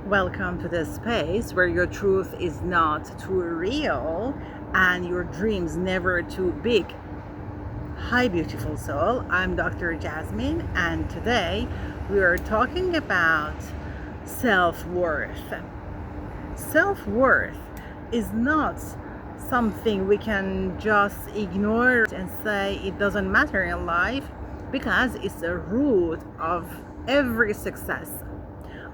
Welcome to this space where your truth is not too real and your dreams never too big. Hi, beautiful soul. I'm Dr. Jasmine, and today we are talking about self-worth. Self-worth is not something we can just ignore and say it doesn't matter in life, because it's the root of every success.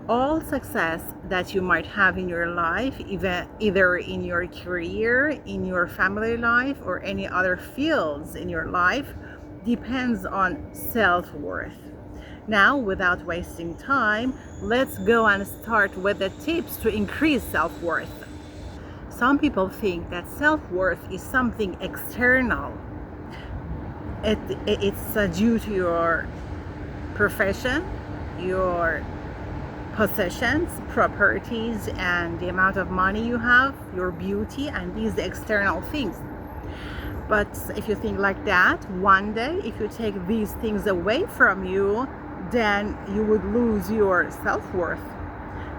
All success that you might have in your life, either in your career, in your family life, or any other fields in your life, depends on self-worth. Now, without wasting time, let's go and start with the tips to increase self-worth. Some people think that self-worth is something external. It's due to your profession, your possessions, properties, and the amount of money you have, your beauty, and these external things. But if you think like that, one day, if you take these things away from you, then you would lose your self-worth.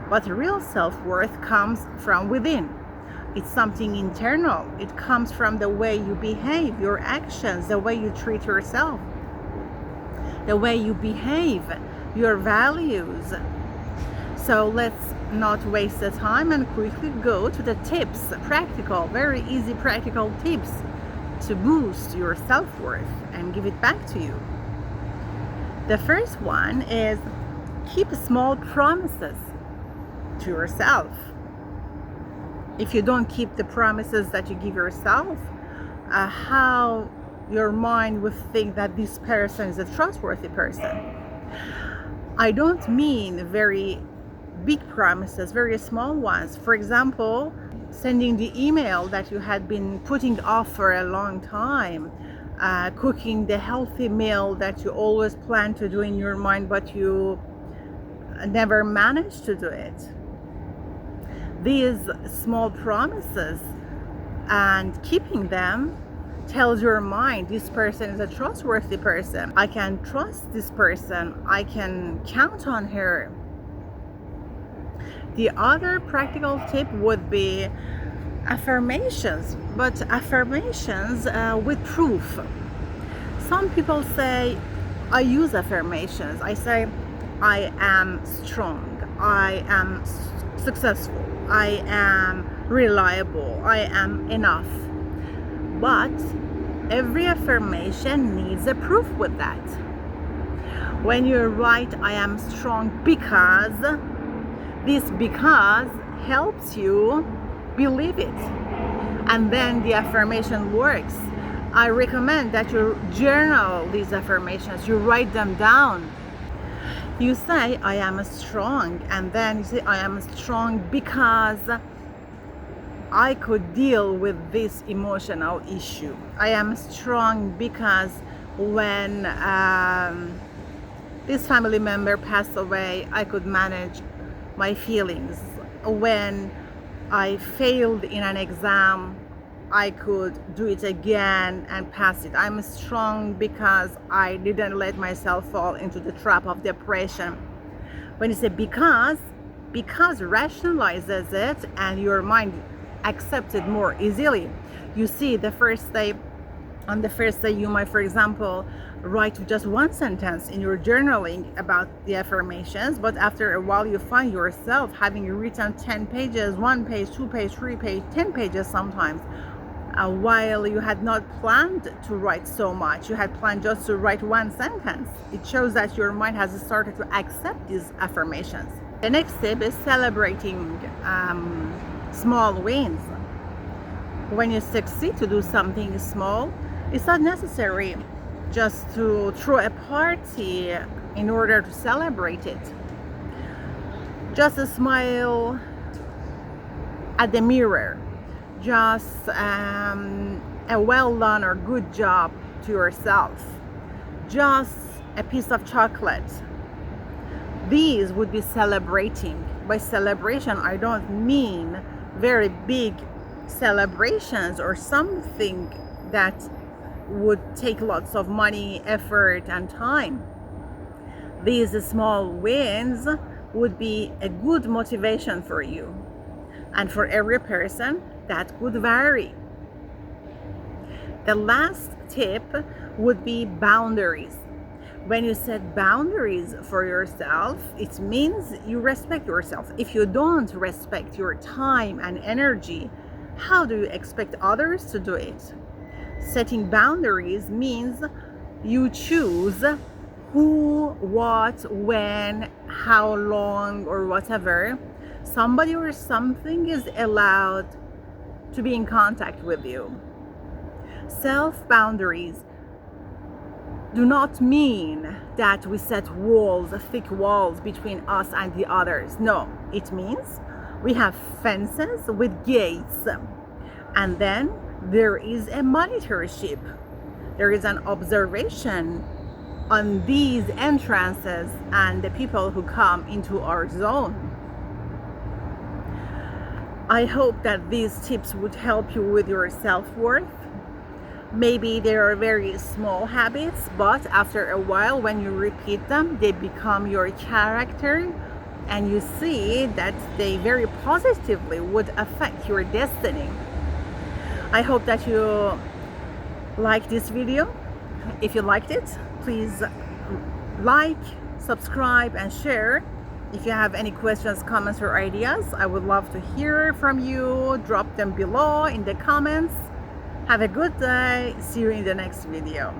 But real self-worth comes from within. It's something internal. It comes from the way you behave, your actions, the way you treat yourself, the way you behave, your values. So let's not waste the time and quickly go to the tips, practical, very easy practical tips to boost your self-worth and give it back to you. The first one is keep small promises to yourself. If you don't keep the promises that you give yourself, how your mind would think that this person is a trustworthy person. I don't mean very big promises, very small ones. For example, sending the email that you had been putting off for a long time, cooking the healthy meal that you always plan to do in your mind, but you never managed to do it. These small promises and keeping them tells your mind this person is a trustworthy person. I can trust this person. I can count on her. The other practical tip would be affirmations, but affirmations with proof. Some people say, I use affirmations. I say, I am strong. I am successful. I am reliable. I am enough. But every affirmation needs a proof with that. When you write, I am strong because, this because helps you believe it. And then the affirmation works. I recommend that you journal these affirmations. You write them down. You say, I am strong. And then you say, I am strong because I could deal with this emotional issue. I am strong because when this family member passed away, I could manage my feelings. When I failed in an exam, I could do it again and pass it. I'm strong because I didn't let myself fall into the trap of depression. When you say because rationalizes it and your mind accepts it more easily. You see, on the first day you might, for example, write just one sentence in your journaling about the affirmations, but after a while you find yourself having written 10 pages, 1 page, 2 page, 3 page, 10 pages sometimes, while you had not planned to write so much. You had planned just to write one sentence. It shows that your mind has started to accept these affirmations. The next step is celebrating small wins. When you succeed to do something small, it's not necessary just to throw a party in order to celebrate it. Just a smile at the mirror, just a well done or good job to yourself, just a piece of chocolate. These would be celebrating. By celebration, I don't mean very big celebrations or something that would take lots of money, effort, and time. These small wins would be a good motivation for you. And for every person, that could vary. The last tip would be boundaries. When you set boundaries for yourself, it means you respect yourself. If you don't respect your time and energy, how do you expect others to do it? Setting boundaries means you choose who, what, when, how long, or whatever somebody or something is allowed to be in contact with you. Self-boundaries do not mean that we set walls, thick walls between us and the others. No, it means we have fences with gates. And then there is a monitorship. There is an observation on these entrances and the people who come into our zone. I hope that these tips would help you with your self-worth. Maybe they are very small habits, but after a while, when you repeat them, they become your character, and you see that they very positively would affect your destiny. I hope that you like this video. If you liked it, please like, subscribe, and share. If you have any questions, comments, or ideas, I would love to hear from you. Drop them below in the comments. Have a good day. See you in the next video.